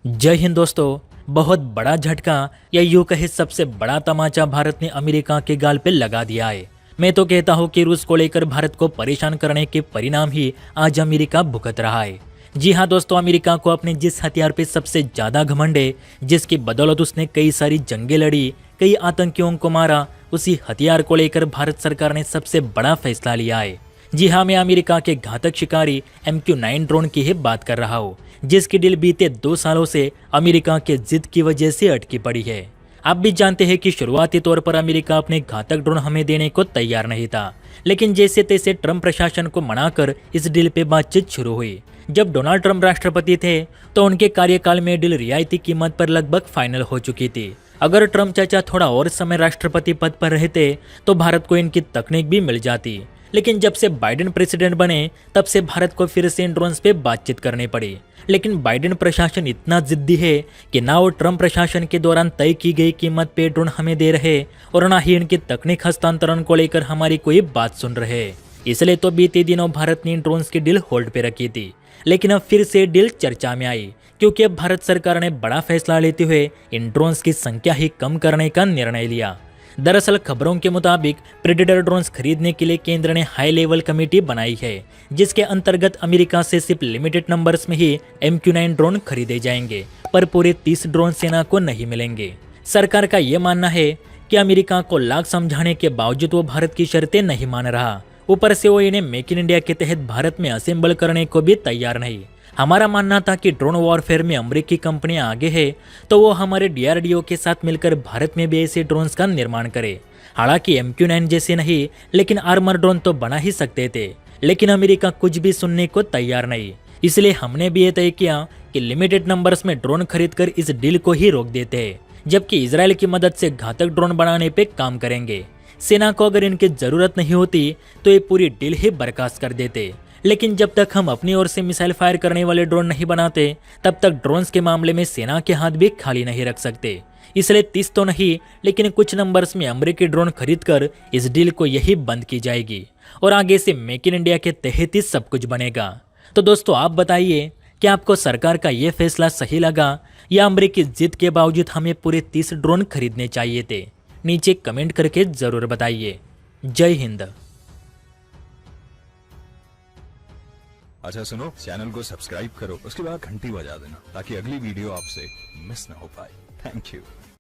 जय हिंद दोस्तों। बहुत बड़ा झटका या यूं कहे सबसे बड़ा तमाचा भारत ने अमेरिका के गाल पे लगा दिया है। मैं तो कहता हूं कि रूस को लेकर भारत को परेशान करने के परिणाम ही आज अमेरिका भुगत रहा है। जी हाँ दोस्तों, अमेरिका को अपने जिस हथियार पे सबसे ज्यादा घमंड है, जिसकी बदौलत उसने कई सारी जंगें लड़ी, कई आतंकियों को मारा, उसी हथियार को लेकर भारत सरकार ने सबसे बड़ा फैसला लिया है। जी हाँ, मैं अमेरिका के घातक शिकारी MQ-9 ड्रोन की ही बात कर रहा हूँ, जिसकी डील बीते 2 सालों से अमेरिका के जिद की वजह से अटकी पड़ी है। आप भी जानते हैं कि शुरुआती तौर पर अमेरिका अपने घातक ड्रोन हमें देने को तैयार नहीं था, लेकिन जैसे तैसे ट्रंप प्रशासन को मनाकर इस डील पे बातचीत शुरू हुई। जब डोनाल्ड ट्रंप राष्ट्रपति थे तो उनके कार्यकाल में डील रियायती कीमत पर लगभग फाइनल हो चुकी थी। अगर ट्रंप चाचा थोड़ा और समय राष्ट्रपति पद पर रहते तो भारत को इनकी तकनीक भी मिल जाती, लेकिन जब से बाइडेन प्रेसिडेंट बने तब से भारत को फिर से इन ड्रोन्स पे बातचीत करनी पड़ी। लेकिन बाइडेन प्रशासन इतना जिद्दी है कि ना वो ट्रंप प्रशासन के दौरान तय की गई कीमत पे ड्रोन हमें दे रहे और ना ही इनकी तकनीक हस्तांतरण को लेकर हमारी कोई बात सुन रहे। इसलिए तो बीते दिनों भारत ने इन ड्रोन्स की डील होल्ड पे रखी थी, लेकिन अब फिर से डील चर्चा में आई, क्योंकि अब भारत सरकार ने बड़ा फैसला लेते हुए इन ड्रोन्स की संख्या ही कम करने का निर्णय लिया। दरअसल खबरों के मुताबिक प्रेडेटर ड्रोन्स खरीदने के लिए केंद्र ने हाई लेवल कमेटी बनाई है, जिसके अंतर्गत अमेरिका से सिर्फ लिमिटेड नंबर्स में ही MQ-9 ड्रोन खरीदे जाएंगे, पर पूरे 30 ड्रोन सेना को नहीं मिलेंगे। सरकार का ये मानना है कि अमेरिका को लाख समझाने के बावजूद वो भारत की शर्तें नहीं मान रहा। ऊपर से वो इन्हें मेक इन इंडिया के तहत भारत में असेंबल करने को भी तैयार नहीं। हमारा मानना था कि ड्रोन वॉरफेयर में अमेरिकी कंपनियां आगे है तो वो हमारे DRDO के साथ मिलकर भारत में भी ऐसे ड्रोन्स का निर्माण करे। हालांकि MQ-9 जैसे नहीं, लेकिन आर्मर ड्रोन तो बना ही सकते थे, लेकिन अमेरिका कुछ भी सुनने को तैयार नहीं। इसलिए हमने भी ये तय किया कि लिमिटेड नंबर्स में ड्रोन खरीदकर इस डील को ही रोक देते हैं, जबकि इजराइल की मदद से घातक ड्रोन बनाने पे काम करेंगे। सेना को अगर इनकी जरूरत नहीं होती तो ये पूरी डील ही बर्खास्त कर देते, लेकिन जब तक हम अपनी ओर से मिसाइल फायर करने वाले ड्रोन नहीं बनाते तब तक ड्रोन्स के मामले में सेना के हाथ भी खाली नहीं रख सकते। इसलिए 30 तो नहीं, लेकिन कुछ नंबर्स में अमेरिकी ड्रोन खरीदकर इस डील को यही बंद की जाएगी और आगे से मेक इन इंडिया के तहत ही सब कुछ बनेगा। तो दोस्तों आप बताइए कि आपको सरकार का ये फैसला सही लगा या अमेरिकी जिद के बावजूद हमें पूरे 30 ड्रोन खरीदने चाहिए थे? नीचे कमेंट करके जरूर बताइए। जय हिंद। अच्छा सुनो, चैनल को सब्सक्राइब करो, उसके बाद घंटी बजा देना ताकि अगली वीडियो आपसे मिस ना हो पाए। Thank you.